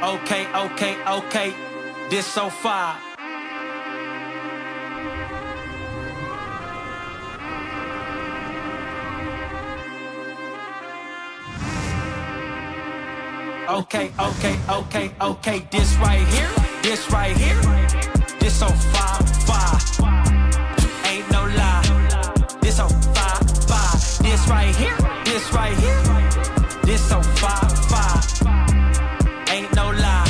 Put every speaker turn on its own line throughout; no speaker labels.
Okay. This so far. Okay. This right here. This so far. Ain't no lie. This so far. This right here. This so far. Ain't no lie.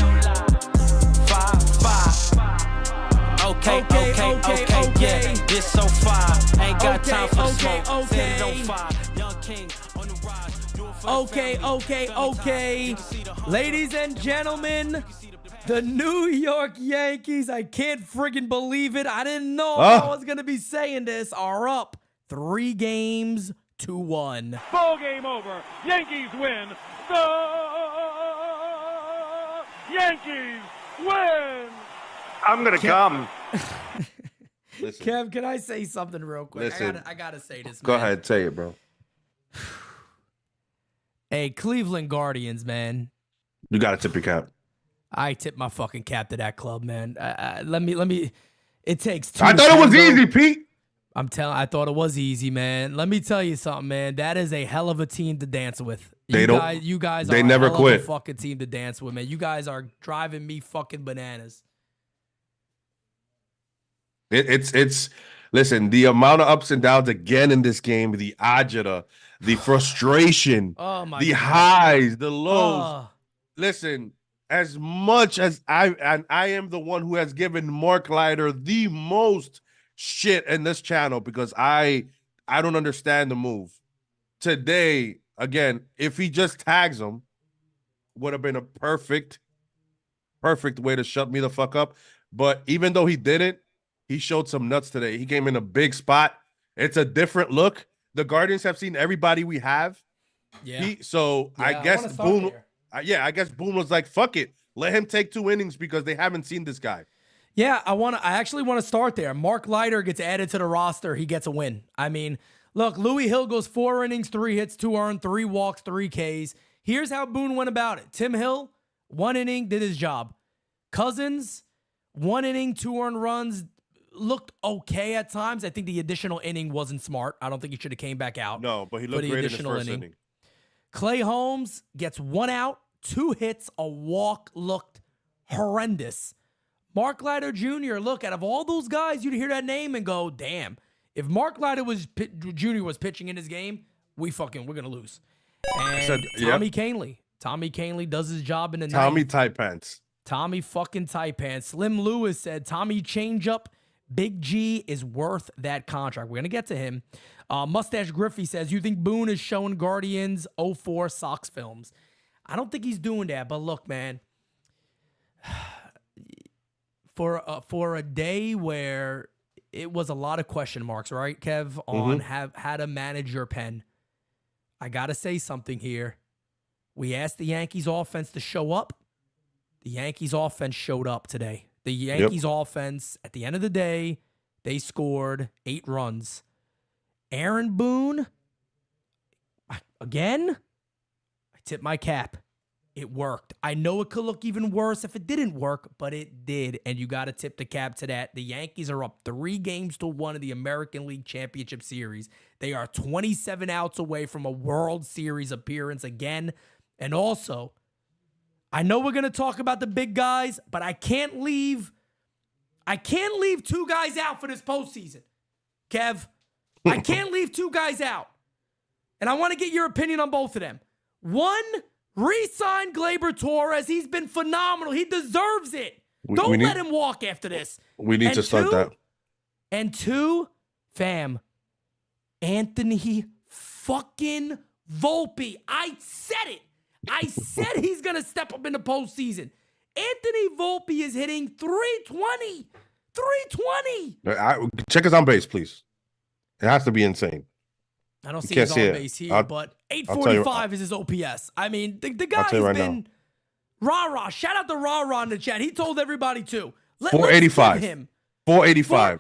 Far. Okay. Yeah, this so far. Ain't got time for the smoke. Set it on fire. Young king on the rise. Do it for the family.
Okay. Ladies and gentlemen, the New York Yankees, I can't friggin' believe it. I didn't know I was going to be saying this, are up 3-1.
Ball game over. Yankees win. The Yankees win.
I'm going to come.
Listen. Kev, can I say something real quick?
Listen.
I gotta say this, man.
Go ahead, say it, bro.
Hey, Cleveland Guardians, man.
You got to tip your cap.
I tip my fucking cap to that club, man. Let me. It takes two.
I thought it was easy, Pete.
I thought it was easy, man. Let me tell you something, man. That is a hell of a team to dance with. You guys are
never
a hell
quit.
of a fucking team to dance with, man. You guys are driving me fucking bananas.
It's listen, the amount of ups and downs again in this game, the agita, the frustration, the highs, the lows. Listen, as much as I am the one who has given Mark Leiter the most shit in this channel because I don't understand the move. Today, again, if he just tags him, would have been a perfect way to shut me the fuck up. But even though he didn't, he showed some nuts today. He came in a big spot. It's a different look. The Guardians have seen everybody we have.
Yeah.
I guess Boone. I guess Boone was like, "Fuck it, let him take 2 innings because they haven't seen this guy."
Yeah, I actually want to start there. Mark Leiter gets added to the roster. He gets a win. I mean, look, Louis Hill goes 4 innings, 3 hits, 2 earned, 3 walks, 3 Ks. Here's how Boone went about it. Tim Hill, 1 inning, did his job. Cousins, 1 inning, 2 earned runs. Looked okay at times. I think the additional inning wasn't smart. I don't think he should have came back out.
No, but he looked great in his first inning.
Clay Holmes gets 1 out, 2 hits, a walk, looked horrendous. Mark Leiter Jr., look, out of all those guys, you'd hear that name and go, damn, if Mark Leiter Jr. was pitching in his game, we're going to lose. And Tommy Kahnle does his job in the ninth.
Tommy tight pants.
Tommy fucking tight pants. Slim Lewis said, Tommy changeup. Big G is worth that contract. We're going to get to him. Mustache Griffey says, you think Boone is showing Guardians 04 Sox films? I don't think he's doing that. But look, man, for a day where it was a lot of question marks, right, Kev, on how to manage your pen, I got to say something here. We asked the Yankees offense to show up. The Yankees offense showed up today. The Yankees offense, at the end of the day, they scored 8 runs. Aaron Boone, again, I tip my cap. It worked. I know it could look even worse if it didn't work, but it did, and you got to tip the cap to that. The Yankees are up 3-1 in the American League Championship Series. They are 27 outs away from a World Series appearance again, and also, I know we're going to talk about the big guys, but I can't leave 2 guys out for this postseason. Kev, I can't leave 2 guys out. And I want to get your opinion on both of them. 1, re-sign Gleyber Torres. He's been phenomenal. He deserves it. Don't let him walk after this.
We need to start that.
And 2, fam, Anthony fucking Volpe. I said it. I said he's going to step up in the postseason. Anthony Volpe is hitting 320. 320.
Check his on base, please. It has to be insane.
I don't see his on base here, but 845 is his OPS. I mean, the guy's been rah-rah. Shout out to rah-rah in the chat. He told everybody too.
485. Him. 485.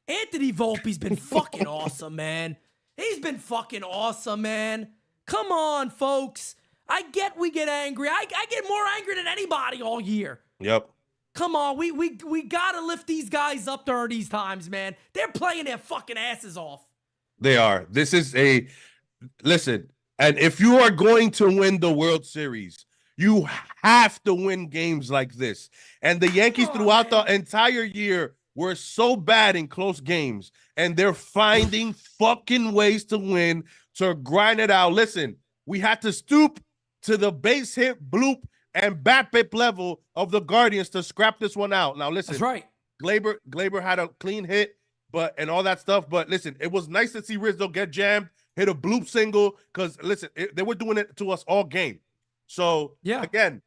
Anthony Volpe's been fucking awesome, man. He's been fucking awesome, man. Come on, folks. I get we get angry. I get more angry than anybody all year.
Yep.
Come on, we gotta lift these guys up during these times, man. They're playing their fucking asses off.
They are. Listen, and if you are going to win the World Series, you have to win games like this. And the Yankees throughout the entire year were so bad in close games, and they're finding fucking ways to win, to grind it out. Listen, we had to stoop to the base hit, bloop, and BABIP level of the Guardians to scrap this one out. Now, listen.
That's right.
Glaber had a clean hit, and all that stuff. But listen, it was nice to see Rizzo get jammed, hit a bloop single, because listen, they were doing it to us all game. So
yeah,
again,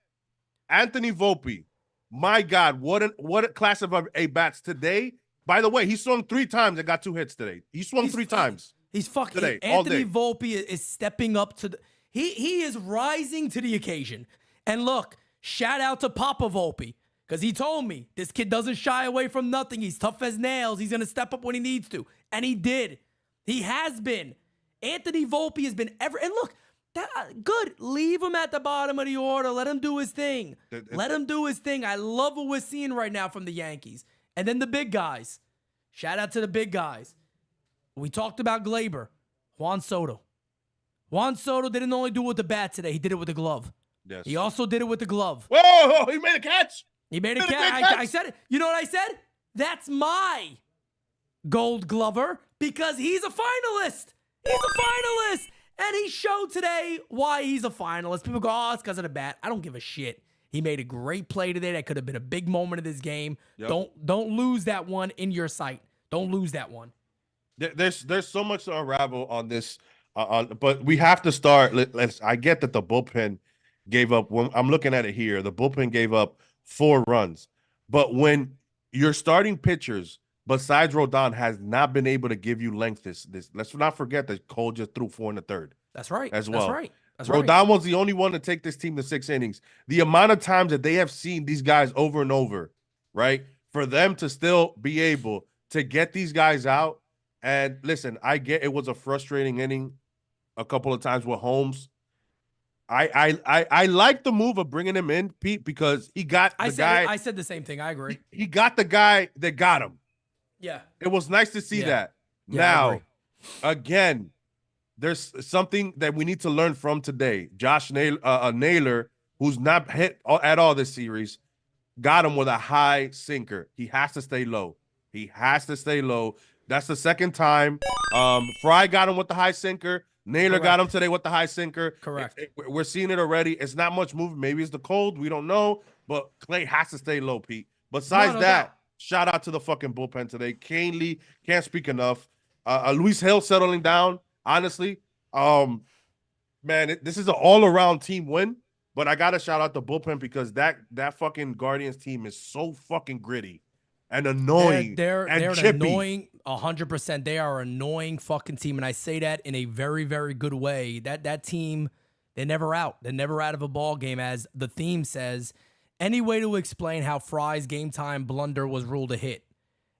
Anthony Volpe, my God, what a class of a bats today. By the way, he swung 3 times and got 2 hits today. He swung 3 times.
He's fucking
today,
Anthony Volpe is stepping up to the he is rising to the occasion. And look, shout out to Papa Volpe, because he told me this kid doesn't shy away from nothing. He's tough as nails. He's going to step up when he needs to. And he did. He has been. Anthony Volpe has been ever. And look, good. Leave him at the bottom of the order. Let him do his thing. Let him do his thing. I love what we're seeing right now from the Yankees. And then the big guys. Shout out to the big guys. We talked about Glaber. Juan Soto. Juan Soto didn't only do it with the bat today. He did it with the glove.
Yes.
He also did it with the glove.
Whoa, he made a catch.
He made a catch. I said it. You know what I said? That's my Gold Glover, because he's a finalist. He's a finalist. And he showed today why he's a finalist. People go, oh, it's because of the bat. I don't give a shit. He made a great play today. That could have been a big moment of this game. Yep. Don't lose that one in your sight. Don't lose that one.
There's so much to unravel on this, but we have to start. I get that the bullpen gave up. When I'm looking at it here, the bullpen gave up 4 runs. But when your starting pitchers, besides Rodon, has not been able to give you length, this let's not forget that Cole just threw 4 in the third.
That's right.
As well.
That's right. That's
Rodon
right.
was the only one to take this team to 6 innings. The amount of times that they have seen these guys over and over, right? For them to still be able to get these guys out. And listen, I get it was a frustrating inning a couple of times with Holmes. I like the move of bringing him in, Pete, because he got the guy.
I said the same thing. I agree.
He got the guy that got him.
Yeah.
It was nice to see that.
Yeah,
now, again, there's something that we need to learn from today. Josh Naylor, who's not hit at all this series, got him with a high sinker. He has to stay low. He has to stay low. That's the second time. Fry got him with the high sinker. Naylor got him today with the high sinker.
Correct.
We're seeing it already. It's not much movement. Maybe it's the cold. We don't know. But Clay has to stay low, Pete. Besides that, shout out to the fucking bullpen today. Kane Lee, can't speak enough. Luis Hill settling down, honestly. Man, this is an all-around team win. But I got to shout out the bullpen because that fucking Guardians team is so fucking gritty and annoying.
They're
chippy.
annoying 100%. They are an annoying fucking team, and I say that in a very, very good way. That team, they're never out. They're never out of a ball game, as the theme says. Any way to explain how Fry's game time blunder was ruled a hit?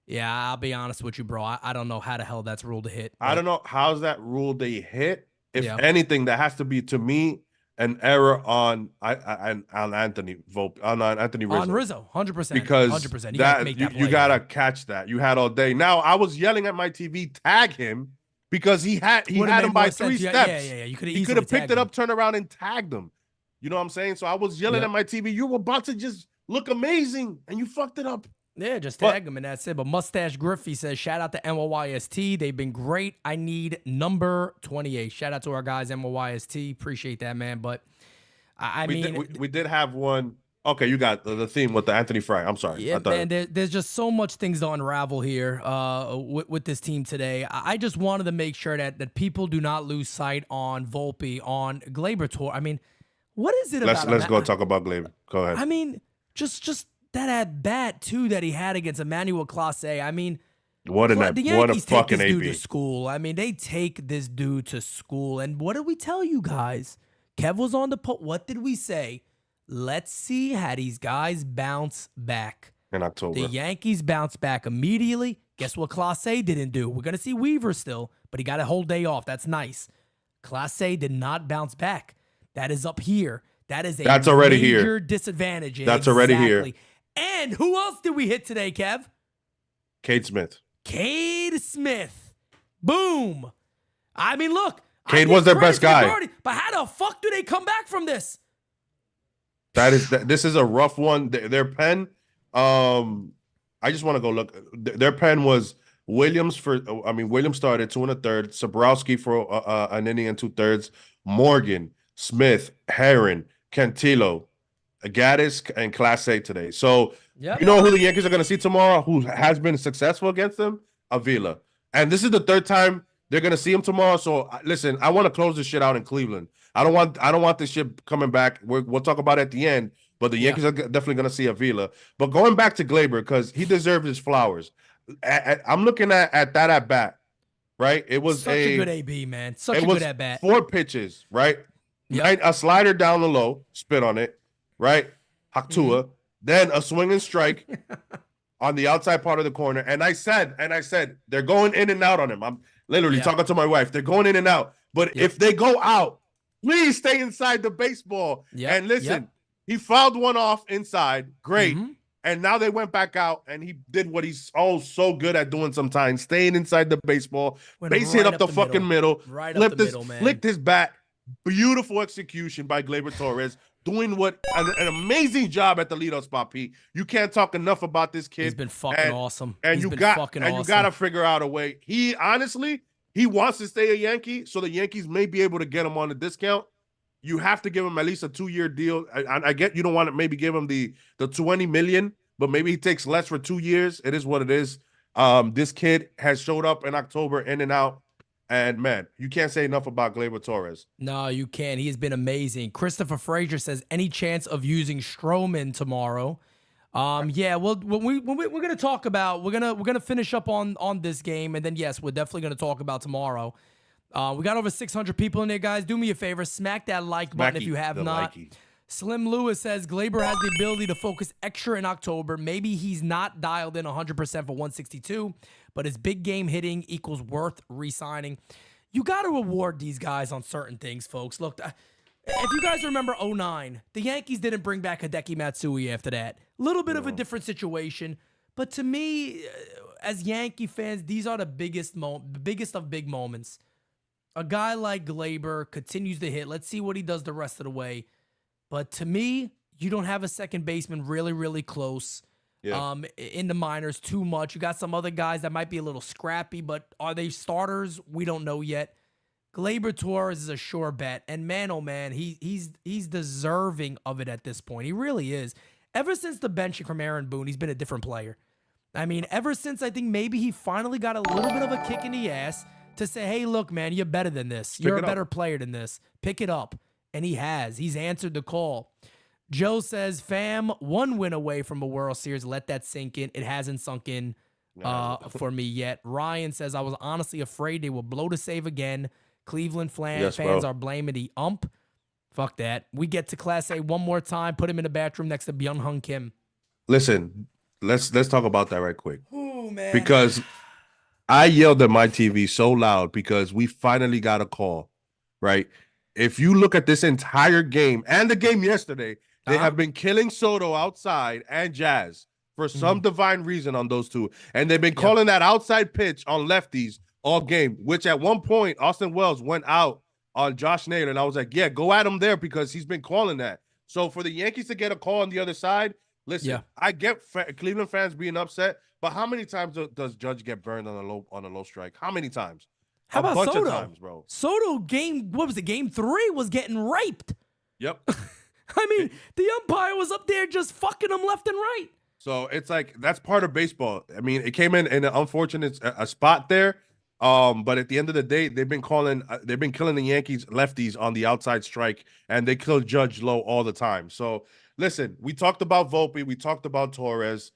Yeah, I'll be honest with you, bro. I don't know how the hell that's ruled a hit.
I don't know how's that ruled a hit. If anything, that has to be, to me, an error on Anthony Volpe, on Anthony Rizzo.
On Rizzo, 100%.
Because
100%.
You gotta catch that. You had all day. Now I was yelling at my TV, tag him, because he had him by 3 steps.
Yeah. You
He could have picked it up, turned around, and tagged him. You know what I'm saying? So I was yelling at my TV. You were about to just look amazing, and you fucked it up.
Yeah, just tag him and that's it. But Mustache Griffey says, shout out to NYST. They've been great. I need number 28. Shout out to our guys, NYST. Appreciate that, man. But
we did have one. Okay, you got the theme with the Anthony Fry. I'm sorry.
Yeah, man, there's just so much things to unravel here with this team today. I just wanted to make sure that people do not lose sight on Volpe, on Glaber. I mean, what is it about?
Let's go talk about Glaber. Go ahead.
I mean, just that at bat too that he had against Emmanuel Clase. I mean,
what a fucking
dude
AB
to school. I mean, they take this dude to school. And what did we tell you guys? Kev was on the what did we say? Let's see how these guys bounce back.
In October.
The Yankees bounce back immediately. Guess what Clase didn't do? We're gonna see Weaver still, but he got a whole day off. That's nice. Clase did not bounce back. That is up here. That is a
That's already
major
here.
disadvantage.
That's already here.
And who else did we hit today, Kev?
Cade Smith.
Cade Smith. Boom. I mean, look.
Cade was their best guy.
But how the fuck do they come back from this?
This is a rough one. Their pen, I just want to go look. Their pen was Williams Williams started 2 1/3, Sobrowski for an inning and 2/3, Morgan, Smith, Herron, Cantillo, Gaddis, and Class A today. So you know who the Yankees are going to see tomorrow, who has been successful against them? Avila. And this is the third time they're going to see him tomorrow. So listen, I want to close this shit out in Cleveland. I don't want this shit coming back. We'll talk about it at the end, but the Yankees are definitely going to see Avila. But going back to Gleyber, because he deserves his flowers. I'm looking at that at bat, right? It was
such a good AB, man. Such a good at bat.
4 pitches, right?
Yep.
Right? A slider down the low, spit on it, right? Haktua, then a swing and strike on the outside part of the corner. And I said, they're going in and out on him. I'm literally talking to my wife. They're going in and out. But if they go out, please stay inside the baseball. And listen, he fouled one off inside. Great. And now they went back out, and he did what he's so good at doing sometimes, staying inside the baseball. Base hit up the fucking middle.
Right up the middle, man.
Flicked his bat. Beautiful execution by Gleyber Torres. Doing an amazing job at the leadoff spot, Pete. You can't talk enough about this kid.
He's been fucking awesome.
And you got to figure out a way. He honestly, he wants to stay a Yankee, so the Yankees may be able to get him on a discount. You have to give him at least a 2-year deal. I get you don't want to maybe give him the $20 million, but maybe he takes less for 2 years. It is what it is. This kid has showed up in October, in and out. And, man, you can't say enough about Gleyber Torres.
No, you can't. He has been amazing. Christopher Frazier says, any chance of using Stroman tomorrow? Yeah, well, we're going to talk about, we're going to finish up on this game. And then, yes, we're definitely going to talk about tomorrow. We got over 600 people in there, guys. Do me a favor. Smack that like button if you have not. Slim Lewis says, Gleyber has the ability to focus extra in October. Maybe he's not dialed in 100% for 162, but his big game hitting equals worth re-signing. You got to reward these guys on certain things, folks. Look, if you guys remember 2009, the Yankees didn't bring back Hideki Matsui after that. A little bit of a different situation, but to me, as Yankee fans, these are the biggest of big moments. A guy like Gleyber continues to hit. Let's see what he does the rest of the way. But to me, you don't have a second baseman really, really close in the minors too much. You got some other guys that might be a little scrappy, but are they starters? We don't know yet. Gleyber Torres is a sure bet. And man, oh man, he's deserving of it at this point. He really is. Ever since the benching from Aaron Boone, he's been a different player. I mean, ever since I think maybe he finally got a little bit of a kick in the ass to say, hey, look, man, you're better than this. You're a better player than this. Pick it up. And he has. He's answered the call. Joe says, fam, 1 win away from a World Series. Let that sink in. It hasn't sunk in for me yet. Ryan says, I was honestly afraid they will blow the save again. Cleveland fans are blaming the ump. Fuck that. We get to Class A one more time. Put him in the bathroom next to Byung-Hun Kim.
Listen, let's talk about that right quick.
Ooh, man.
Because I yelled at my TV so loud because we finally got a call, right? If you look at this entire game and the game yesterday, they have been killing Soto outside and Jazz for some divine reason on those two. And they've been calling that outside pitch on lefties all game, which at one point, Austin Wells went out on Josh Naylor. And I was like, yeah, go at him there because he's been calling that. So for the Yankees to get a call on the other side, listen, I get Cleveland fans being upset, but how many times does Judge get burned on a low strike? How many times?
How about
bunch
Soto?
Of times, bro.
Soto game 3 was getting raped.
Yep.
I mean, the umpire was up there just fucking him left and right.
So it's like that's part of baseball. I mean, it came in an unfortunate spot there. But at the end of the day, they've been killing the Yankees lefties on the outside strike, and they kill Judge low all the time. So listen, we talked about Volpe, we talked about Torres.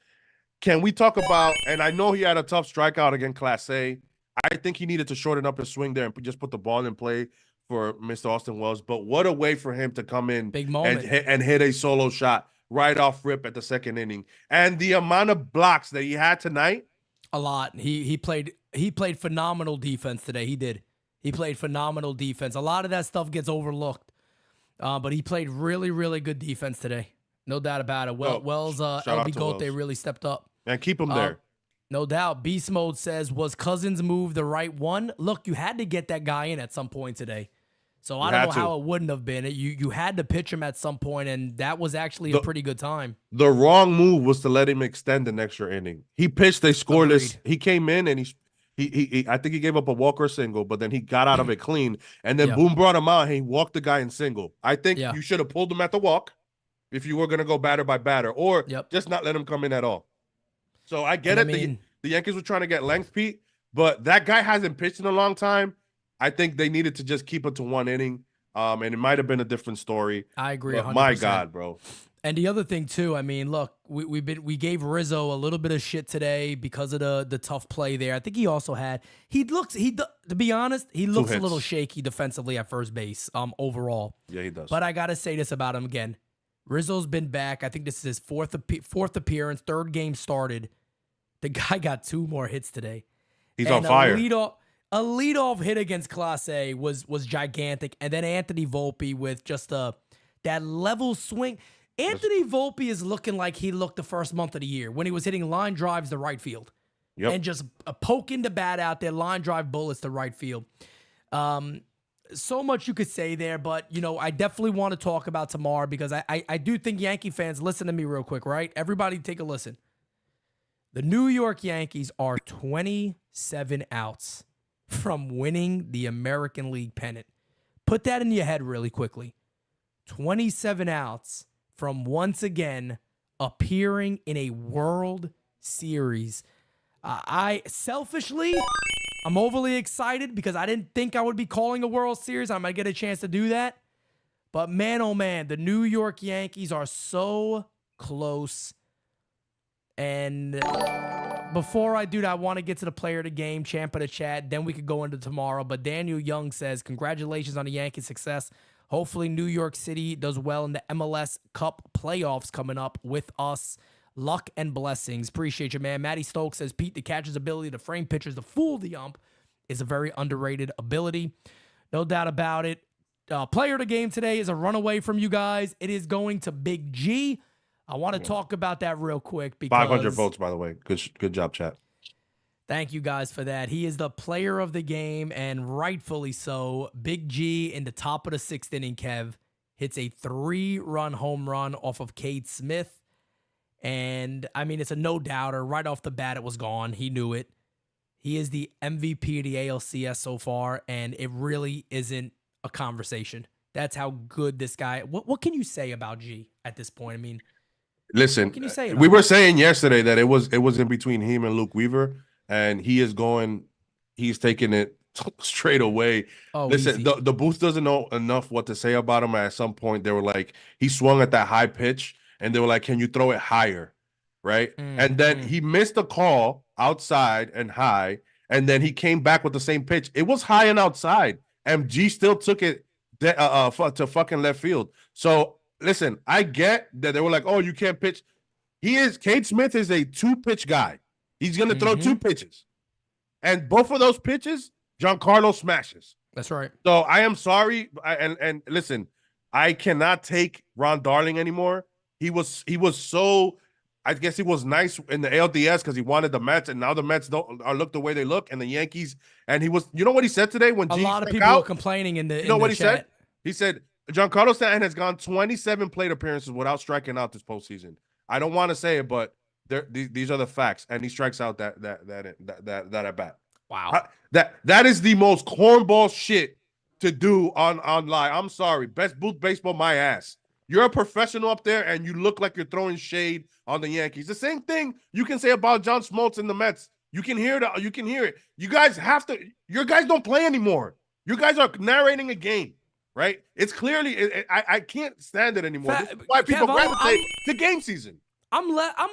Can we talk about? And I know he had a tough strikeout against Class A. I think he needed to shorten up his swing there and just put the ball in play for Mr. Austin Wells. But what a way for him to come in
big moment
and hit a solo shot right off rip at the second inning. And the amount of blocks that he had tonight.
A lot. He played phenomenal defense today. He did. He played phenomenal defense. A lot of that stuff gets overlooked. But he played really, really good defense today. No doubt about it. Wells, LB Gote really stepped up.
And keep him there.
No doubt. Beast Mode says, was Cousins' move the right one? Look, you had to get that guy in at some point today. So I don't know how it wouldn't have been. You had to pitch him at some point, and that was actually a pretty good time.
The wrong move was to let him extend an extra inning. He pitched a scoreless. He came in and he I think he gave up a walk or single, but then he got out of it clean. And then Boone brought him out and he walked the guy in single. I think you should have pulled him at the walk if you were going to go batter by batter, or just not let him come in at all. So I get it. The Yankees were trying to get length, Pete, but that guy hasn't pitched in a long time. I think they needed to just keep it to one inning, and it might have been a different story.
I agree. 100%.
My God, bro.
And the other thing too, I mean, look, we gave Rizzo a little bit of shit today because of the tough play there. I think he also had to be honest, he looks a little shaky defensively at first base. Overall.
Yeah, he does.
But I gotta say this about him again. Rizzo's been back. I think this is his fourth appearance, third game started. The guy got 2 more hits today.
He's on fire.
A leadoff hit against Class A was gigantic. And then Anthony Volpe with just that level swing. Anthony Volpe is looking like he looked the first month of the year when he was hitting line drives to right field. And just poking the bat out there, line drive bullets to right field. So much you could say there, but, I definitely want to talk about tomorrow because I do think Yankee fans, listen to me real quick, right? Everybody take a listen. The New York Yankees are 27 outs from winning the American League pennant. Put that in your head really quickly. 27 outs from once again appearing in a World Series. Selfishly, I'm overly excited because I didn't think I would be calling a World Series. I might get a chance to do that. But man, oh man, the New York Yankees are so close. And before I do that, I want to get to the player of the game, champ of the chat. Then we could go into tomorrow. But Daniel Young says, congratulations on the Yankees' success. Hopefully New York City does well in the MLS Cup playoffs coming up with us. Luck and blessings. Appreciate you, man. Matty Stokes says, Pete, the catcher's ability to frame pitchers to fool the ump is a very underrated ability. No doubt about it. Player of the game today is a runaway from you guys. It is going to Big G. I want to talk about that real quick because
500 votes, by the way. Good job, chat.
Thank you guys for that. He is the player of the game, and rightfully so. Big G in the top of the 6th inning, Kev, hits a 3-run home run off of Cade Smith. And, I mean, it's a no-doubter. Right off the bat, it was gone. He knew it. He is the MVP of the ALCS so far, and it really isn't a conversation. That's how good this guy. What can you say about G at this point? I mean,
listen,
what can you say
we were saying yesterday that it was in between him and Luke Weaver, and he's taking it straight away. Listen, the booth doesn't know enough what to say about him. At some point, they were like, he swung at that high pitch, and they were like, can you throw it higher? Right? And then he missed a call outside and high, and then he came back with the same pitch. It was high and outside, and G still took it to fucking left field. So, listen, I get that they were like, oh, you can't pitch. Cade Smith is a 2-pitch guy. He's going to throw 2 pitches. And both of those pitches, Giancarlo smashes.
That's right.
So I am sorry. And listen, I cannot take Ron Darling anymore. He was so, I guess he was nice in the ALDS because he wanted the Mets, and now the Mets don't look the way they look, and the Yankees. And he was, you know what he said today when
a
G
lot of people are complaining in the
You know what he said? He said, Giancarlo Stanton has gone 27 plate appearances without striking out this postseason. I don't want to say it, but these are the facts, and he strikes out that at bat.
Wow,
that is the most cornball shit to do on live. I'm sorry, best booth baseball, my ass. You're a professional up there, and you look like you're throwing shade on the Yankees. The same thing you can say about John Smoltz and the Mets. You can hear it. You can hear it. You guys have to. Your guys don't play anymore. You guys are narrating a game, right? It's clearly. I can't stand it anymore. This is why people gravitate to game season.
I'm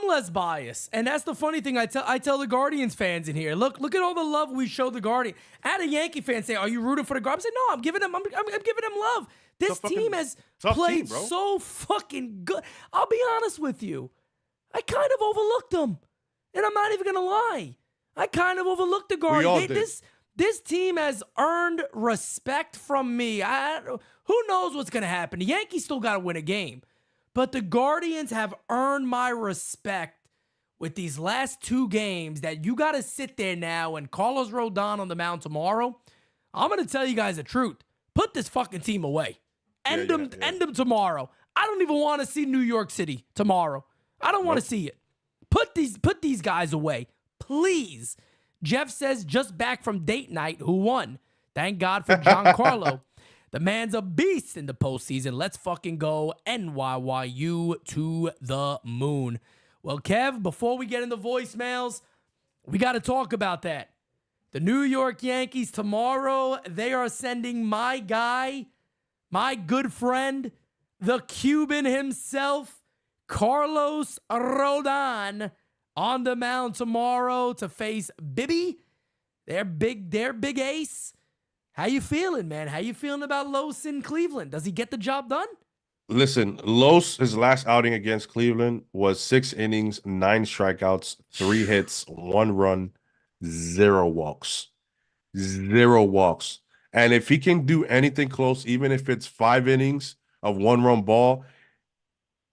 less biased, and that's the funny thing. I tell the Guardians fans in here. Look at all the love we show the Guardian. I had a Yankee fan say, "Are you rooting for the Guardians?" I say, "No, I'm giving them love." This team has played so fucking good. I'll be honest with you. I kind of overlooked them, and I'm not even gonna lie. I kind of overlooked the Guardians. This team has earned respect from me. Who knows what's going to happen? The Yankees still got to win a game. But the Guardians have earned my respect with these last 2 games that you got to sit there now and Carlos Rodon on the mound tomorrow. I'm going to tell you guys the truth. Put this fucking team away. End them tomorrow. I don't even want to see New York City tomorrow. I don't want to see it. Put these guys away, please. Jeff says just back from date night, who won? Thank God for Giancarlo. The man's a beast in the postseason. Let's fucking go NYYU to the moon. Well, Kev, before we get into voicemails, we got to talk about that. The New York Yankees tomorrow, they are sending my guy, my good friend, the Cuban himself, Carlos Rodon, on the mound tomorrow to face Bibby, their big ace. How you feeling, man? How you feeling about Los in Cleveland? Does he get the job done?
Listen, Los, his last outing against Cleveland was 6 innings, 9 strikeouts, 3 hits, 1 run, 0 walks. 0 walks. And if he can do anything close, even if it's 5 innings of 1-run ball,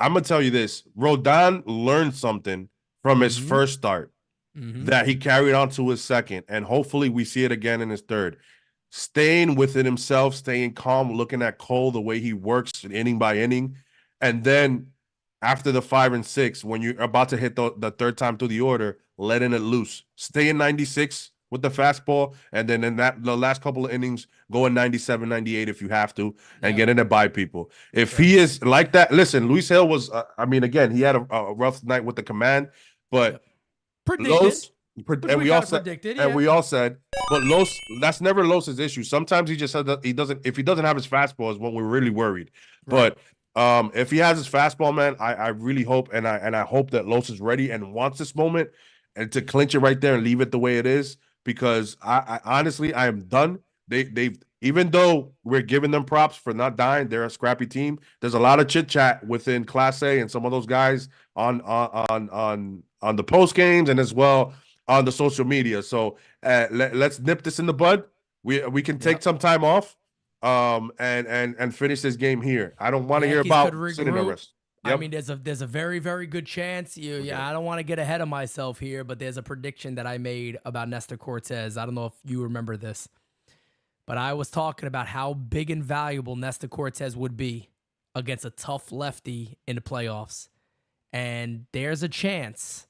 I'm going to tell you this. Rodon learned something from his first start that he carried on to his second, and hopefully we see it again in his third. Staying within himself, staying calm, looking at Cole, the way he works inning by inning. And then after the 5 and 6, when you're about to hit the third time through the order, letting it loose. Stay in 96 with the fastball, and then in the last couple of innings, go in 97, 98 if you have to, and get in there by people. If he is like that, listen, Luis Hill was, again, he had a rough night with the command, but Los, and we all said, but Los, that's never Los's issue. Sometimes he just said that if he doesn't have his fastball is when we're really worried. Right. But if he has his fastball, man, I really hope and I hope that Los is ready and wants this moment and to clinch it right there and leave it the way it is, because I honestly I am done. They've even though we're giving them props for not dying, they're a scrappy team. There's a lot of chit chat within Class A and some of those guys on the post games and as well on the social media. So let's nip this in the bud. We can take some time off and finish this game here. I don't want to hear about sitting at rest. Yep.
I mean, there's a very, very good chance. I don't want to get ahead of myself here, but there's a prediction that I made about Nestor Cortez. I don't know if you remember this, but I was talking about how big and valuable Nestor Cortez would be against a tough lefty in the playoffs. And there's a chance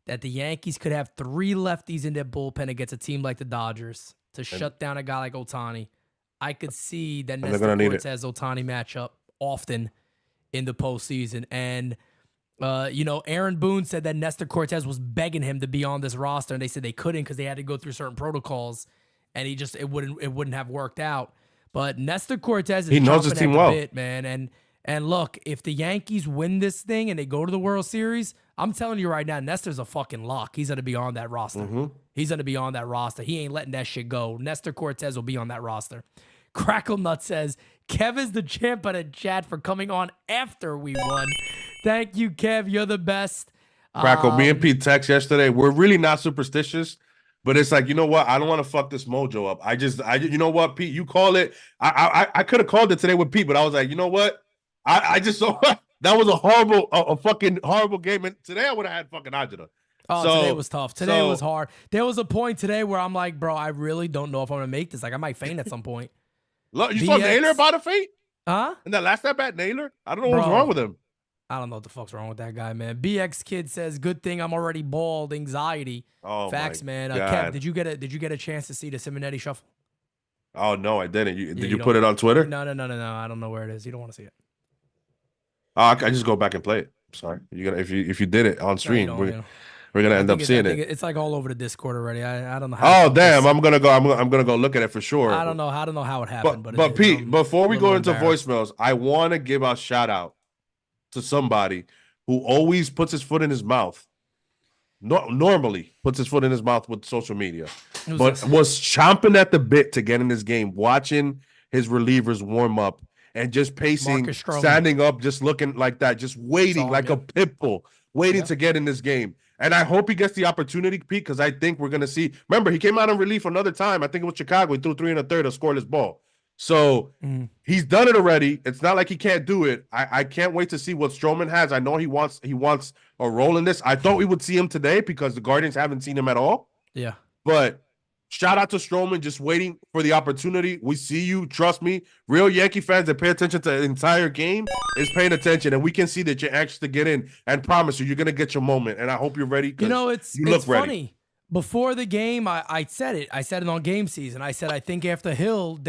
that the Yankees could have 3 lefties in their bullpen against a team like the Dodgers to shut down a guy like Ohtani. I could see that Nestor Cortez-Ohtani matchup often in the postseason. And, Aaron Boone said that Nestor Cortez was begging him to be on this roster, and they said they couldn't because they had to go through certain protocols, and it wouldn't have worked out. But Nestor Cortez is
knows his team well,
bit, man. And look, if the Yankees win this thing and they go to the World Series, I'm telling you right now, Nestor's a fucking lock. He's going to be on that roster. He's going to be on that roster. He ain't letting that shit go. Nestor Cortez will be on that roster. Crackle Nut says, Kev is the champ of the chat for coming on after we won. Thank you, Kev. You're the best.
Crackle, me and Pete text yesterday. We're really not superstitious, but it's like, you know what? I don't want to fuck this mojo up. I you know what, Pete? You call it. I could have called it today with Pete, but I was like, you know what? I just saw that was a fucking horrible game. And today I would have had fucking Ajita.
Today was tough. Today was hard. There was a point today where I'm like, bro, I really don't know if I'm going to make this. Like, I might faint at some point.
Look, you saw Naylor about to faint?
Huh?
And that last at bat, Naylor? I don't know what's wrong with him.
I don't know what the fuck's wrong with that guy, man. BX Kid says, good thing I'm already bald. Anxiety.
Oh,
facts, man. Kev, did you get a chance to see the Simonetti shuffle?
Oh, no, I didn't. Did you put it on Twitter?
No. I don't know where it is. You don't want to see it.
I just go back and play it. Sorry, if you did it on stream, we're gonna end up seeing it.
It's like all over the Discord already. I don't know how.
Oh damn! I'm gonna go look at it for sure.
I don't know how it happened.
But Pete, before we go into voicemails, I want to give a shout out to somebody who always puts his foot in his mouth. Normally puts his foot in his mouth with social media, but was chomping at the bit to get in this game, watching his relievers warm up. And just pacing, standing up, just looking like that, just waiting like a pit bull, waiting to get in this game. And I hope he gets the opportunity, Pete, because I think we're going to see. Remember, he came out in relief another time. I think it was Chicago. He threw 3 1/3, a scoreless ball. So he's done it already. It's not like he can't do it. I can't wait to see what Stroman has. I know he wants a role in this. I thought we would see him today because the Guardians haven't seen him at all.
Yeah.
But shout out to Stroman, just waiting for the opportunity. We see you. Trust me. Real Yankee fans that pay attention to the entire game is paying attention. And we can see that you're anxious to get in, and promise you're going to get your moment. And I hope you're ready.
You know, it's
ready.
funny. Before the game, I said it. I said it on Game Season. I said I think after Hill,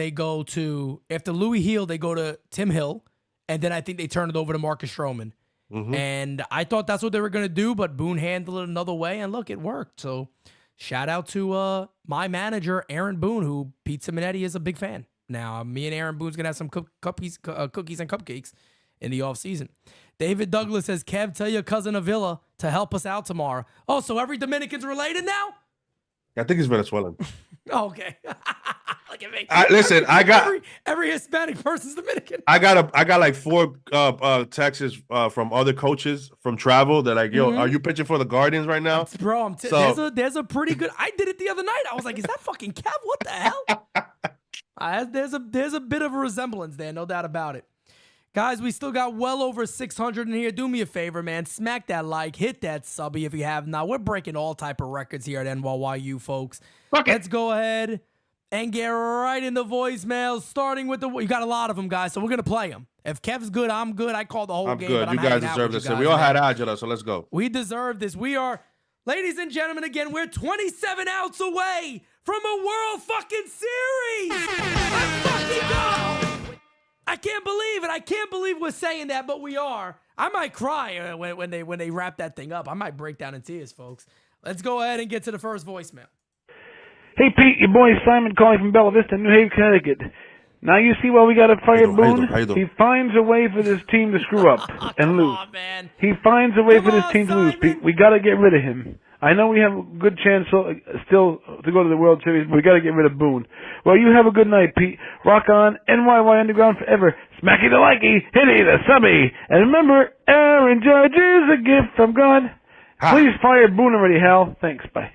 after Louis Hill, they go to Tim Hill, and then I think they turn it over to Marcus Stroman. And I thought that's what they were going to do, but Boone handled it another way, and look, it worked. So shout out to my manager, Aaron Boone, who Pete Simonetti is a big fan. Now, me and Aaron Boone's going to have some cookies and cupcakes in the offseason. David Douglas says, Kev, tell your cousin Avila to help us out tomorrow. Oh, so every Dominican's related now?
I think it's Venezuelan.
Oh, okay. Look at me.
Listen, I got
every Hispanic person's Dominican.
I got like 4 texts from other coaches from travel that like, yo, are you pitching for the Guardians right now?
Bro, there's a pretty good. I did it the other night. I was like, is that fucking Kev? What the hell? There's a bit of a resemblance there, no doubt about it. Guys, we still got well over 600 in here. Do me a favor, man. Smack that like, hit that subby if you have not. We're breaking all type of records here at NYYU, folks. Let's go ahead and get right in the voicemails, starting with you got a lot of them, guys, so we're going to play them. If Kev's good, I'm good. I called the whole game.
Good.
But
you guys deserve this. We all had Agila, so let's go.
We deserve this. We are, ladies and gentlemen, again, we're 27 outs away from a World fucking Series. Let's fucking go. I can't believe it. I can't believe we're saying that, but we are. I might cry when they wrap that thing up. I might break down in tears, folks. Let's go ahead and get to the first voicemail.
Hey, Pete, your boy Simon calling from Bella Vista, New Haven, Connecticut. Now you see why we got to fire Boone? He finds a way for this team to screw up and lose.
On, man.
He finds a way for this team to lose, Pete. We got to get rid of him. I know we have a good chance still to go to the World Series, but we got to get rid of Boone. Well, you have a good night, Pete. Rock on, NYY Underground forever. Smacky the likey, hitty the subby. And remember, Aaron Judge is a gift from God. Please fire Boone already, Hal. Thanks, bye.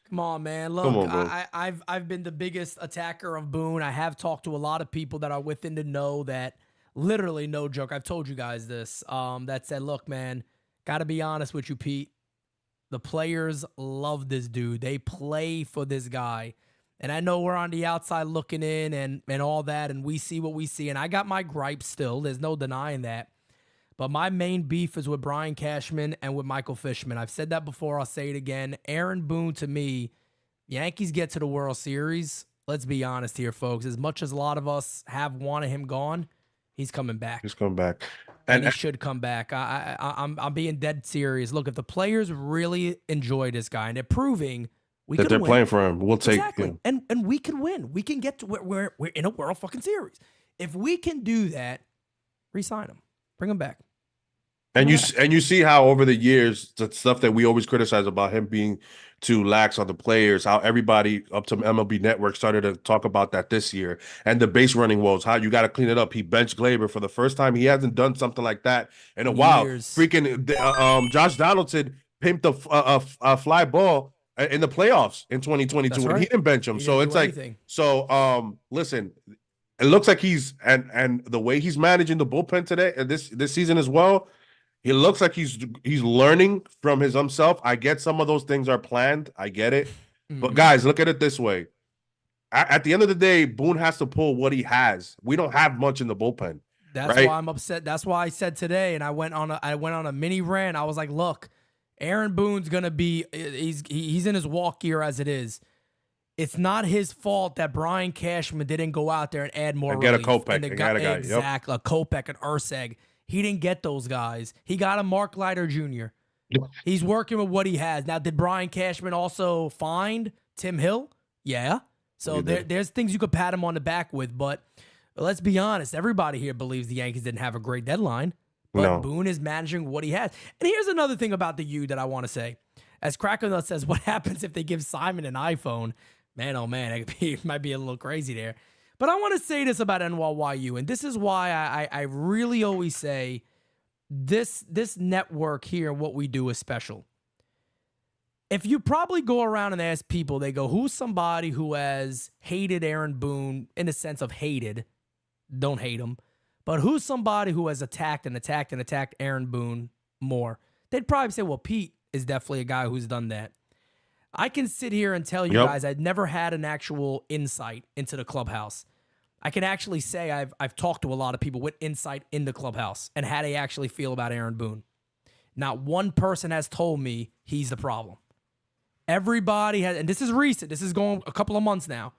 Come on, man. Look, I've been the biggest attacker of Boone. I have talked to a lot of people that are within the know that literally, no joke, I've told you guys this, that said, look, man, got to be honest with you, Pete. The players love this dude. They play for this guy. And I know we're on the outside looking in and all that, and we see what we see. And I got my gripes still. There's no denying that. But my main beef is with Brian Cashman and with Michael Fishman. I've said that before. I'll say it again. Aaron Boone, to me, Yankees get to the World Series. Let's be honest here, folks. As much as a lot of us have wanted him gone, he's coming back.
He's coming back.
And he should come back. I'm being dead serious. Look, if the players really enjoy this guy and they're proving
that they're playing for him, we'll take him.
And we can win. We can get to where we're in a World fucking Series. If we can do that, re-sign him. Bring him back.
And you see how over the years, the stuff that we always criticize about him being too lax on the players, how everybody up to MLB Network started to talk about that this year, and the base running woes, how you got to clean it up. He benched Glaber for the first time. He hasn't done something like that in a while. Freaking Josh Donaldson pimped a fly ball in the playoffs in 2022, and he didn't bench him. So it's like, listen, it looks like he's and the way he's managing the bullpen today and this season as well. He looks like he's learning from his himself. I get some of those things are planned. I get it. But guys, look at it this way. At the end of the day, Boone has to pull what he has. We don't have much in the bullpen.
That's why I'm upset. That's why I said today, and I went on a mini rant. I was like, look, Aaron Boone's gonna be he's in his walk year as it is. It's not his fault that Brian Cashman didn't go out there and add more
and get
relief.
A Kopech. And got a guy.
Exactly. A Kopech, an Urseg. He didn't get those guys. He got a Mark Leiter Jr. He's working with what he has. Now, did Brian Cashman also find Tim Hill? Yeah. So there's things you could pat him on the back with. But let's be honest. Everybody here believes the Yankees didn't have a great deadline. But Boone is managing what he has. And here's another thing about the U that I want to say. As Crackonut says, what happens if they give Simon an iPhone? Man, oh man, it might be a little crazy there. But I want to say this about NYU, and this is why I really always say this network here, what we do is special. If you probably go around and ask people, they go, who's somebody who has hated Aaron Boone in the sense of hated? Don't hate him. But who's somebody who has attacked Aaron Boone more? They'd probably say, well, Pete is definitely a guy who's done that. I can sit here and tell you guys I'd never had an actual insight into the clubhouse. I can actually say I've talked to a lot of people with insight in the clubhouse and how they actually feel about Aaron Boone. Not one person has told me he's the problem. Everybody has, and this is recent, this is going a couple of months now.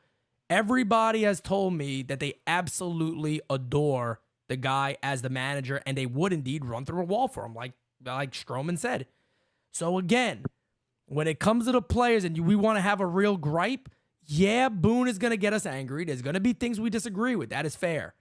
Everybody has told me that they absolutely adore the guy as the manager, and they would indeed run through a wall for him, like Stroman said. So again, when it comes to the players and we want to have a real gripe, yeah, Boone is going to get us angry. There's going to be things we disagree with. That is fair.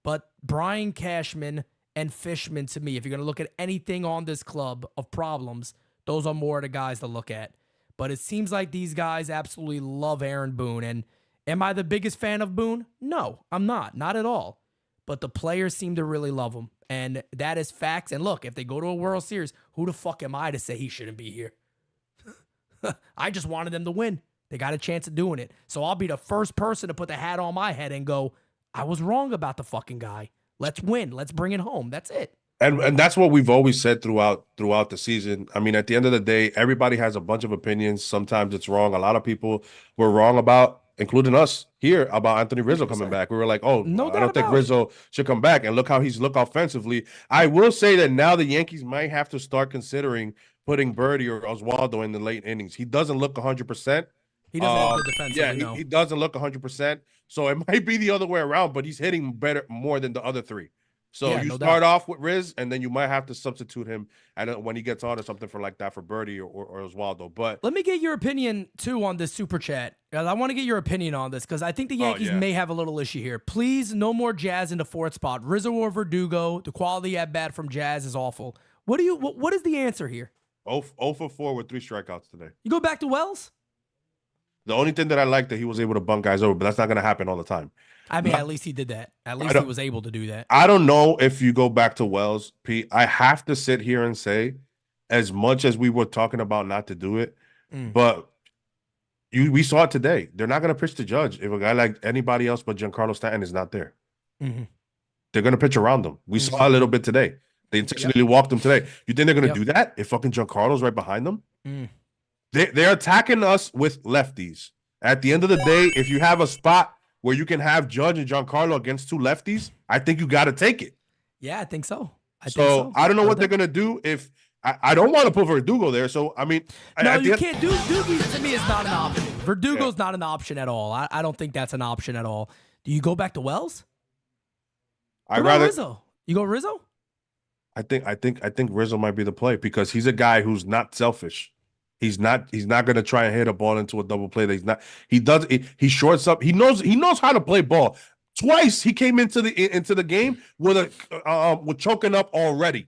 But Brian Cashman and Fishman, to me, if you're going to look at anything on this club of problems, those are more the guys to look at. But it seems like these guys absolutely love Aaron Boone. And am I the biggest fan of Boone? No, I'm not. Not at all. But the players seem to really love him. And that is facts. And look, if they go to a World Series, who the fuck am I to say he shouldn't be here? I just wanted them to win. They got a chance of doing it. So I'll be the first person to put the hat on my head and go, I was wrong about the fucking guy. Let's win. Let's bring it home. That's it.
And that's what we've always said throughout the season. I mean, at the end of the day, everybody has a bunch of opinions. Sometimes it's wrong. A lot of people were wrong about, including us here, about Anthony Rizzo coming back. We were like, oh, no, I don't think Rizzo should come back. And look how he's looked offensively. I will say that now the Yankees might have to start considering putting Birdie or Oswaldo in the late innings. He doesn't look 100%.
He doesn't look good defensively.
Yeah, he doesn't look 100%. So it might be the other way around, but he's hitting more than the other three. So you start off with Riz, and then you might have to substitute him when he gets on or something for like that for Birdie or Oswaldo. But
let me get your opinion too on this super chat. I want to get your opinion on this because I think the Yankees may have a little issue here. Please, no more Jazz in the fourth spot. Rizzo or Verdugo. The quality at bat from Jazz is awful. What is the answer here?
0 for 4 with 3 strikeouts today.
You go back to Wells?
The only thing that I like that he was able to bunt guys over, but that's not going to happen all the time.
I mean, at least he did that. At least he was able to do that.
I don't know if you go back to Wells, Pete. I have to sit here and say, as much as we were talking about not to do it, but we saw it today. They're not going to pitch to Judge if a guy like anybody else but Giancarlo Stanton is not there. They're going to pitch around them. We saw a little bit today. They intentionally walked them today. You think they're going to do that if fucking Giancarlo's right behind them? They're attacking us with lefties. At the end of the day, if you have a spot where you can have Judge and Giancarlo against 2 lefties, I think you got to take it.
Yeah, I think so. I
don't know what they're going to do if I don't want to put Verdugo there. So, I mean.
No, you can't. Verdugo to me is not an option. Verdugo's not an option at all. I don't think that's an option at all. Do you go back to Wells?
I'd rather
Rizzo. You go Rizzo?
I think Rizzo might be the play because he's a guy who's not selfish. He's not going to try and hit a ball into a double play. He shorts up. He knows how to play ball. Twice he came into the game with choking up already,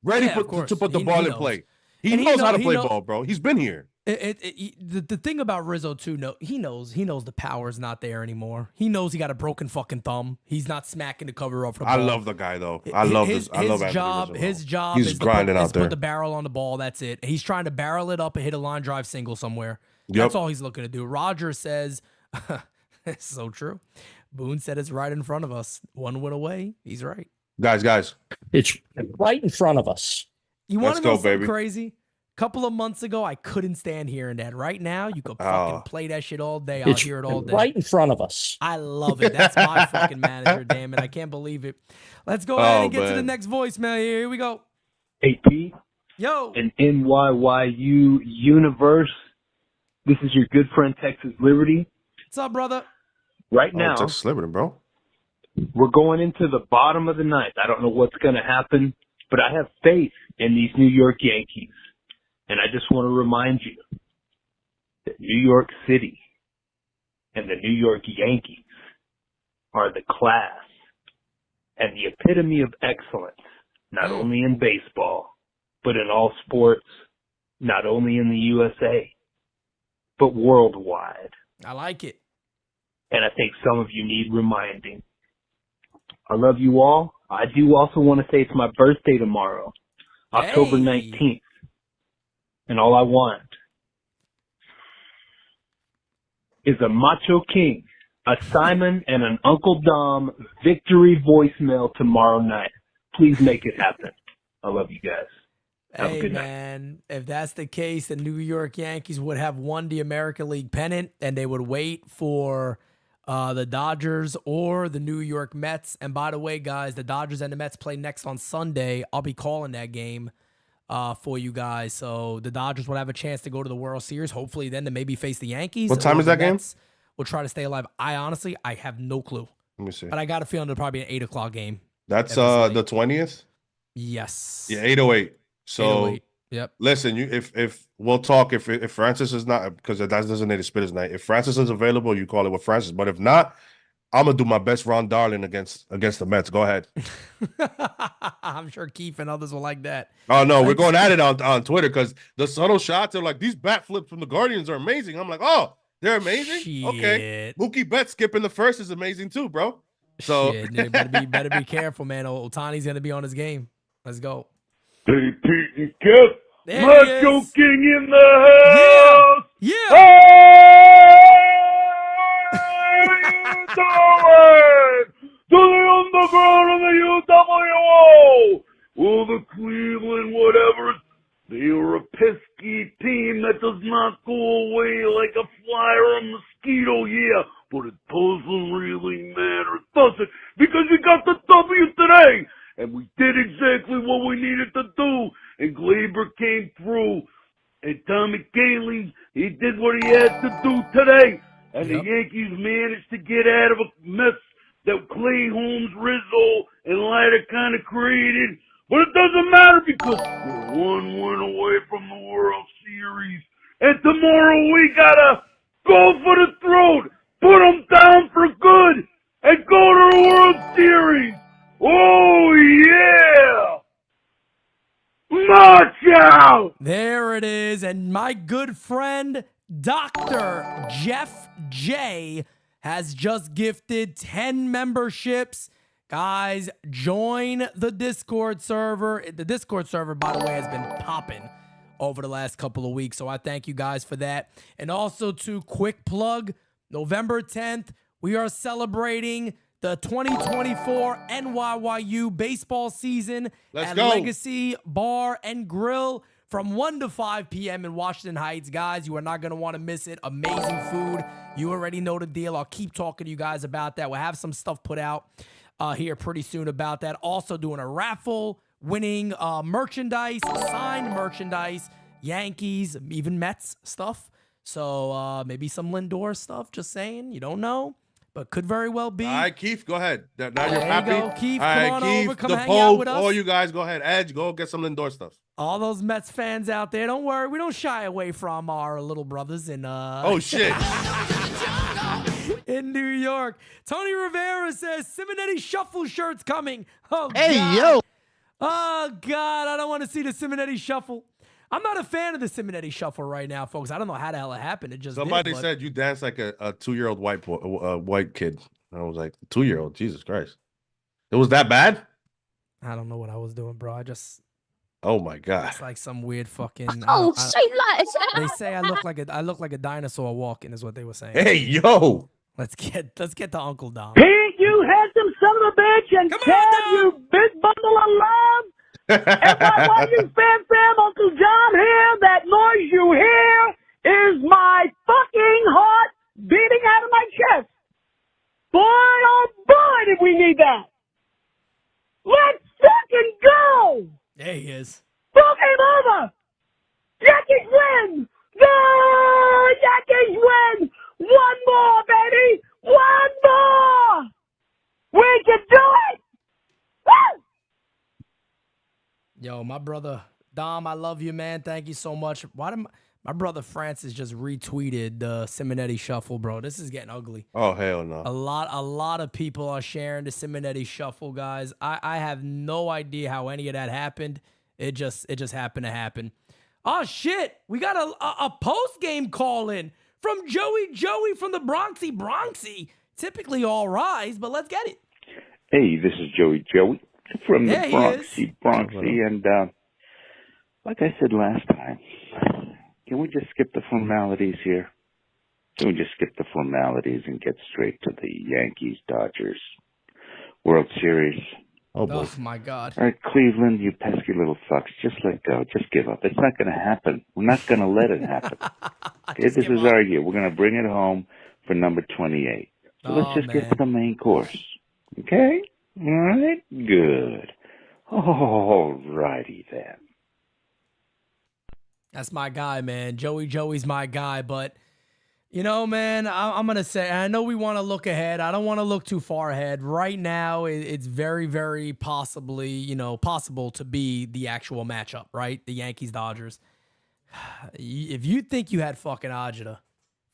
ready to put the ball in play. He knows how to play ball, bro. He's been here.
The thing about Rizzo too, he knows the power is not there anymore. He knows he got a broken fucking thumb. He's not smacking the cover off the ball.
I love the guy though. I love his job.
His job
he's
is
grinding out there.
Put the barrel on the ball. That's it. He's trying to barrel it up and hit a line drive single somewhere. That's all he's looking to do. Roger says, it's so true. Boone said it's right in front of us. 1 win away. He's right.
Guys.
It's right in front of us.
You want to know something crazy? Couple of months ago, I couldn't stand hearing that. Right now, you could fucking play that shit all day. I'll hear it all day.
Right in front of us.
I love it. That's my fucking manager, damn it. I can't believe it. Let's go ahead and get to the next voicemail here. Here we go.
Hey, Pete.
Yo.
An NYYU universe. This is your good friend, Texas Liberty.
What's up, brother?
Right now,
Texas Liberty, bro.
We're going into the bottom of the ninth. I don't know what's going to happen, but I have faith in these New York Yankees. And I just want to remind you that New York City and the New York Yankees are the class and the epitome of excellence, not only in baseball, but in all sports, not only in the USA, but worldwide.
I like it.
And I think some of you need reminding. I love you all. I do also want to say it's my birthday tomorrow, October 19th. And all I want is a Macho King, a Simon, and an Uncle Dom victory voicemail tomorrow night. Please make it happen. I love you guys. Have a good night.
Man, if that's the case, the New York Yankees would have won the American League pennant, and they would wait for the Dodgers or the New York Mets. And by the way, guys, the Dodgers and the Mets play next on Sunday. I'll be calling that game for you guys. So the Dodgers would have a chance to go to the World Series. Hopefully then to maybe face the Yankees.
What time is that game?
We'll try to stay alive. I have no clue.
Let me see.
But I got a feeling it'll probably be an 8 o'clock game.
That's the 20th?
Yes.
Yeah, 8:08. So
8:08. Yep.
Listen, if we'll talk if Francis is not, because that's designated spitters night. If Francis is available, you call it with Francis. But if not, I'm gonna do my best Ron Darling against the Mets. Go ahead.
I'm sure Keith and others will like that.
Oh no, we're going at it on Twitter because the subtle shots are like, these bat flips from the Guardians are amazing. I'm like, oh, they're amazing.
Shit.
Okay, Mookie Betts skipping the first is amazing too, bro. So
Shit, better be careful, man. Otani's gonna be on his game. Let's go.
Hey, Pete and Kev.
There
Macho
he is.
King in the house.
Yeah.
Hey, doing to the underground and the UWO. Well, the Cleveland whatever. They are a pesky team that does not go away like a fly or a mosquito, yeah. But it doesn't really matter, does it? Because we got the W today. And we did exactly what we needed to do. And Glaber came through. And Tommy Kaling, he did what he had to do today. And the Yankees managed to get out of a mess that Clay Holmes, Rizzo, and Leiter kind of created. But it doesn't matter because we're one win away from the World Series. And tomorrow we gotta go for the throat, put them down for good, and go to the World Series. Oh, yeah! March out!
There it is. And my good friend, Dr. Jeff J, has just gifted 10 memberships. Guys, join the Discord server. The Discord server, by the way, has been popping over the last couple of weeks. So I thank you guys for that. And also to quick plug, November 10th, we are celebrating the 2024 NYYU baseball season at Legacy Bar and Grill from 1 to 5 p.m. in Washington Heights. Guys, you are not going to want to miss it. Amazing food. You already know the deal. I'll keep talking to you guys about that. We'll have some stuff put out here pretty soon about that. Also doing a raffle, winning merchandise, signed merchandise, Yankees, even Mets stuff. So maybe some Lindor stuff, just saying. You don't know, but could very well be.
All right, Keith, go ahead. Now you're
There
happy.
you go, Keith.
All right,
Come on
Keith,
over. Come
the
hang out with
Pope,
us.
all you guys, go ahead. Edge, go get some Lindor stuff.
All those Mets fans out there, don't worry. We don't shy away from our little brothers in
Oh, shit.
in New York. Tony Rivera says Simonetti Shuffle shirt's coming. Oh,
Hey,
God.
yo.
Oh, God. I don't want to see the Simonetti Shuffle. I'm not a fan of the Simonetti Shuffle right now, folks. I don't know how the hell it happened. It just
Somebody
did,
said you dance like a 2-year-old white kid. I was like, 2-year-old? Jesus Christ. It was that bad?
I don't know what I was doing, bro.
Oh my God.
It's like some weird fucking.
Oh, say less.
They say I look like a dinosaur walking, is what they were saying.
Hey, yo.
Let's get to Uncle Dom.
Pete, you handsome son of a bitch, and Kev, you big bundle of love. NYYU fam, Uncle John here. That noise you hear is my fucking heart beating out of my chest. Boy, oh boy, did we need that. Let's fucking go.
There he is.
Ball game over. Yankees win. The Yankees win. One more, baby. One more. We can do it. Woo!
Yo, my brother Dom, I love you, man. Thank you so much. Why did my brother Francis just retweeted the Simonetti Shuffle, bro? This is getting ugly.
Oh, hell no.
A lot of people are sharing the Simonetti Shuffle, guys. I have no idea how any of that happened. It just happened to happen. Oh shit, we got a post-game call in from Joey from the Bronxy. Typically all rise, but let's get it.
Hey, this is Joey.
from the
Yeah, he
Bronxy,
is.
Bronxy, and like I said last time, can we just skip the formalities here? Can we just skip the formalities and get straight to the Yankees Dodgers World Series?
Oh, boy.
Oh my God.
All right, Cleveland, you pesky little fucks, just let go. Just give up. It's not going to happen. We're not going to let it happen. Okay, this is our year. We're going to bring it home for number 28. So let's just get to the main course. Okay? All right? Good. All righty then.
That's my guy, man. Joey's my guy, but you know, man, I'm going to say, I know we want to look ahead. I don't want to look too far ahead. Right now, it's very, very possible to be the actual matchup, right? The Yankees-Dodgers. If you think you had fucking Ajita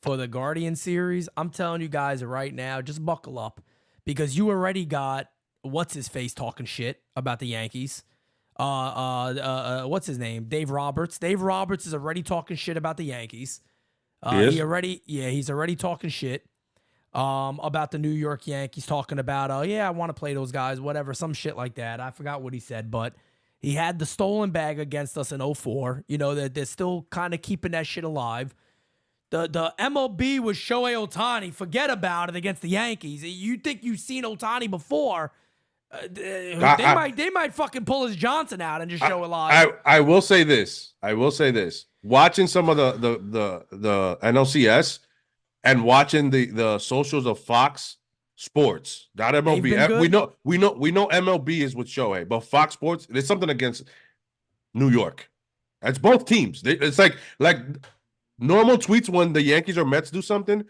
for the Guardian series, I'm telling you guys right now, just buckle up because you already got what's-his-face talking shit about the Yankees. What's his name? Dave Roberts. Dave Roberts is already talking shit about the Yankees. He's already talking shit about the New York Yankees, talking about, I want to play those guys, whatever, some shit like that. I forgot what he said, but he had the stolen bag against us in 04. You know, that they're still kind of keeping that shit alive. The MLB was Shohei Ohtani. Forget about it against the Yankees. You think you've seen Ohtani before? They might fucking pull his Johnson out and just show it live.
I will say this. Watching some of the NLCS and watching the socials of Fox Sports, not MLB. We know MLB is with Shohei, but Fox Sports, there's something against New York. It's both teams. It's like normal tweets when the Yankees or Mets do something,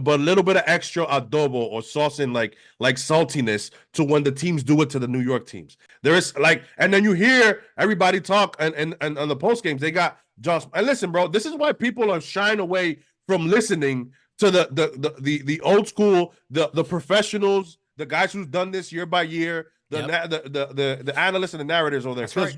but a little bit of extra adobo or sauce in like saltiness to when the teams do it to the New York teams. There's and then you hear everybody talk and on the post games they got Josh. And listen, bro, this is why people are shying away from listening to the old school, the professionals, the guys who's done this year by year. The analysts and the narrators over there. Because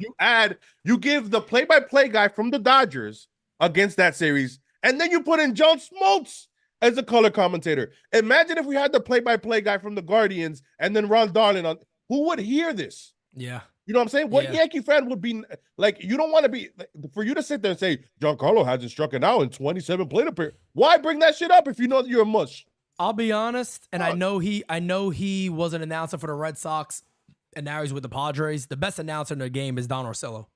you give the play-by-play guy from the Dodgers against that series, and then you put in John Smoltz as the color commentator. Imagine if we had the play-by-play guy from the Guardians and then Ron Darling on. Who would hear this?
Yeah.
You know what I'm saying? What Yankee fan would be like? You don't want to be for you to sit there and say Giancarlo hasn't struck it out in 27 plate appearances. Why bring that shit up if you know that you're a mush?
I'll be honest, and I know he was an announcer for the Red Sox, and now he's with the Padres. The best announcer in the game is Don Orsillo.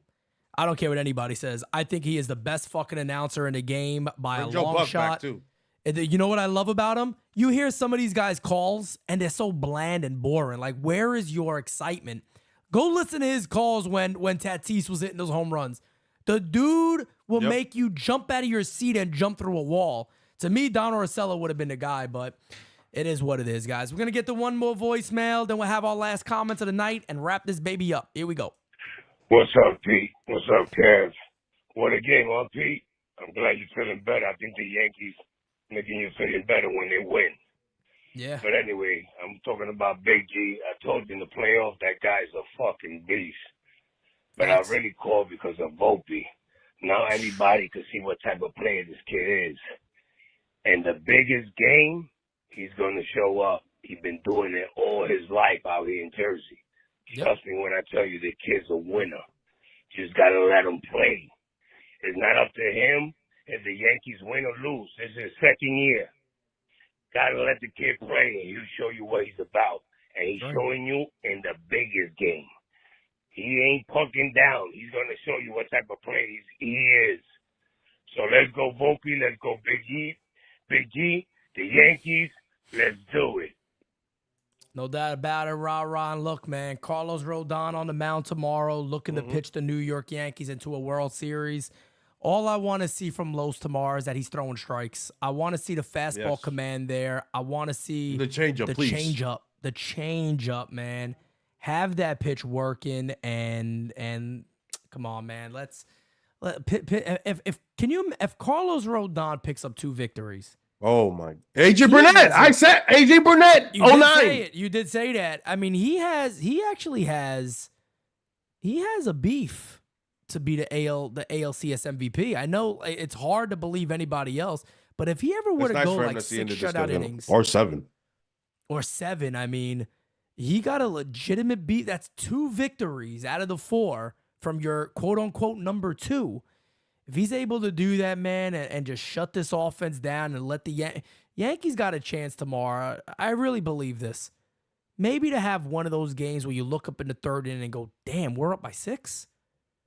I don't care what anybody says. I think he is the best fucking announcer in the game by a long shot. Too. You know what I love about him? You hear some of these guys' calls, and they're so bland and boring. Like, where is your excitement? Go listen to his calls when Tatis was hitting those home runs. The dude will make you jump out of your seat and jump through a wall. To me, Don Orsillo would have been the guy, but it is what it is, guys. We're going to get to one more voicemail, then we'll have our last comments of the night and wrap this baby up. Here we go.
What's up, Pete? What's up, Kev? What a game, huh, Pete? I'm glad you're feeling better. I think the Yankees making you feeling better when they win.
Yeah.
But anyway, I'm talking about Big G. I told you in the playoffs, that guy's a fucking beast. But I really called because of Volpe. Now everybody can see what type of player this kid is. And the biggest game, he's going to show up. He's been doing it all his life out here in Jersey. Trust me when I tell you the kid's a winner. Just got to let him play. It's not up to him if the Yankees win or lose. This is his second year. Got to let the kid play, and he'll show you what he's about. And he's showing you in the biggest game. He ain't punking down. He's going to show you what type of player he is. So let's go Volpe. Let's go Big G. Big G, the Yankees, let's do it.
No doubt about it, rah-rah. And look, man, Carlos Rodon on the mound tomorrow, looking to pitch the New York Yankees into a World Series. All I want to see from Los tomorrow is that he's throwing strikes. I want to see the fastball command there. I want to see
the changeup, please.
The changeup, man. Have that pitch working and come on, man. If Carlos Rodon picks up 2 victories.
Oh my! AJ Burnett. I said AJ Burnett.
You did say that. I mean, he actually has a beef to be the ALCS MVP. I know it's hard to believe anybody else, but if he ever were to go like 6 shutout innings
or 7,
I mean, he got a legitimate beat. That's 2 victories out of the 4 from your quote-unquote number 2. If he's able to do that, man, and just shut this offense down and let the Yankees got a chance tomorrow. I really believe this. Maybe to have one of those games where you look up in the 3rd inning and go, damn, we're up by 6.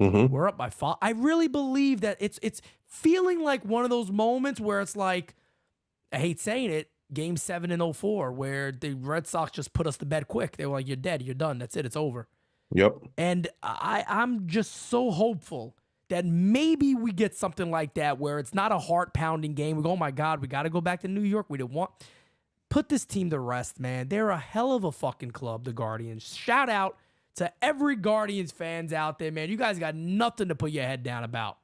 We're up by 5. I really believe that it's feeling like one of those moments where it's like, I hate saying it, Game 7 in 04, where the Red Sox just put us to bed quick. They were like, you're dead, you're done, that's it, it's over.
Yep.
And I'm just so hopeful that maybe we get something like that where it's not a heart-pounding game. We go, oh, my God, we got to go back to New York. We didn't want... Put this team to rest, man. They're a hell of a fucking club, the Guardians. Shout out to every Guardians fans out there, man. You guys got nothing to put your head down about.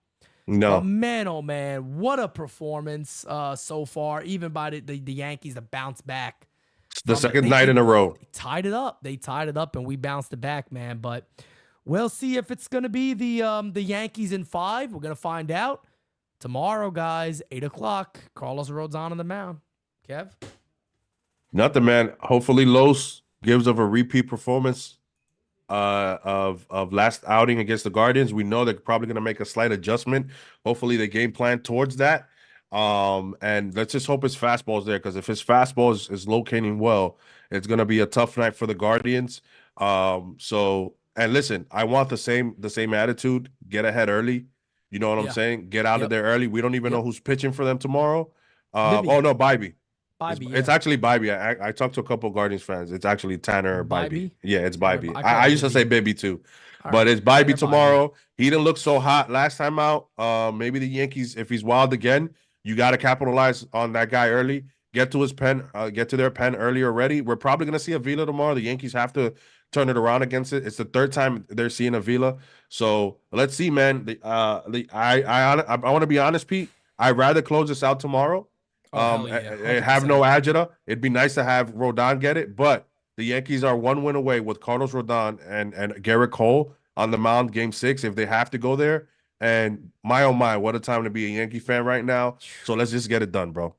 No.
But man, oh, man, what a performance so far, even by the Yankees to bounce back.
The second night in a row.
They tied it up. They tied it up, and we bounced it back, man. But we'll see if it's going to be the Yankees in 5. We're going to find out tomorrow, guys, 8 o'clock. Carlos Rodon on the mound. Kev?
Nothing, man. Hopefully Los gives of a repeat performance of last outing against the Guardians. We know they're probably going to make a slight adjustment. Hopefully they game plan towards that. And let's just hope his fastball is there, because if his fastball is locating well, it's going to be a tough night for the Guardians. And listen, I want the same attitude. Get ahead early. You know what I'm saying? Get out of there early. We don't even know who's pitching for them tomorrow. Oh no, Bibee. It's actually Bibee. I talked to a couple of Guardians fans. It's actually Tanner Bibee. Yeah, it's Bibee. I used to say Bibee too. But it's Bibee tomorrow. He didn't look so hot last time out. Maybe the Yankees, if he's wild again, you got to capitalize on that guy early. Get to his pen, get to their pen early already. We're probably going to see Avila tomorrow. The Yankees have to turn it around against it. It's the 3rd time they're seeing Avila. So let's see, man. I want to be honest, Pete. I'd rather close this out tomorrow. Have no agita. It'd be nice to have Rodon get it, but the Yankees are 1 win away with Carlos Rodon and Garrett Cole on the mound, Game 6, if they have to go there. And my oh my, what a time to be a Yankee fan right now. So let's just get it done, bro.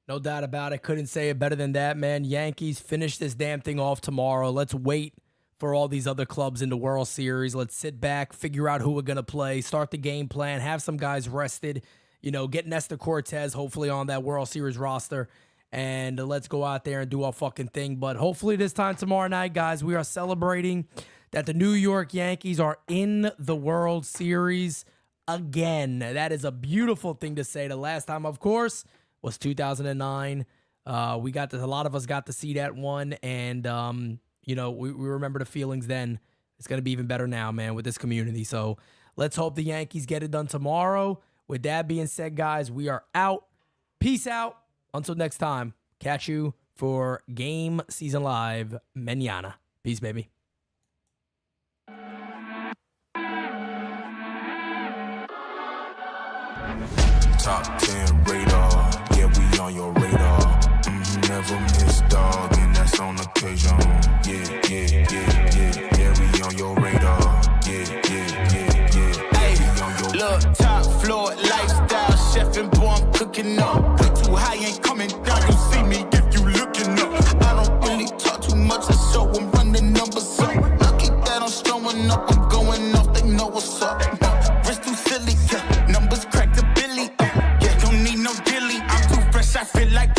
No doubt about it. Couldn't say it better than that, man. Yankees, finish this damn thing off tomorrow. Let's wait for all these other clubs in the World Series. Let's sit back, figure out who we're going to play, start the game plan, have some guys rested. You know, get Nestor Cortez hopefully on that World Series roster, and let's go out there and do our fucking thing. But hopefully this time tomorrow night, guys, we are celebrating that the New York Yankees are in the World Series again. That is a beautiful thing to say. The last time, of course, was 2009. A lot of us got to see that one, and you know, we remember the feelings then. It's going to be even better now, man, with this community. So let's hope the Yankees get it done tomorrow. With that being said, guys, we are out. Peace out. Until next time, catch you for Game Season Live mañana. Peace, baby.
Top 10 radar, yeah, we on your radar. Never miss, dog, and that's on occasion. Yeah, we on your radar. Yeah.
Look, top floor, lifestyle, chef and boy, I'm cooking up. Way too high, ain't coming down. You see me if you looking up. I don't really talk too much, I show them run the numbers up. I keep that on strolling up, I'm going off, they know what's up. Wrist too silly, numbers crack the billy. Yeah, don't need no dilly, I'm too fresh, I feel like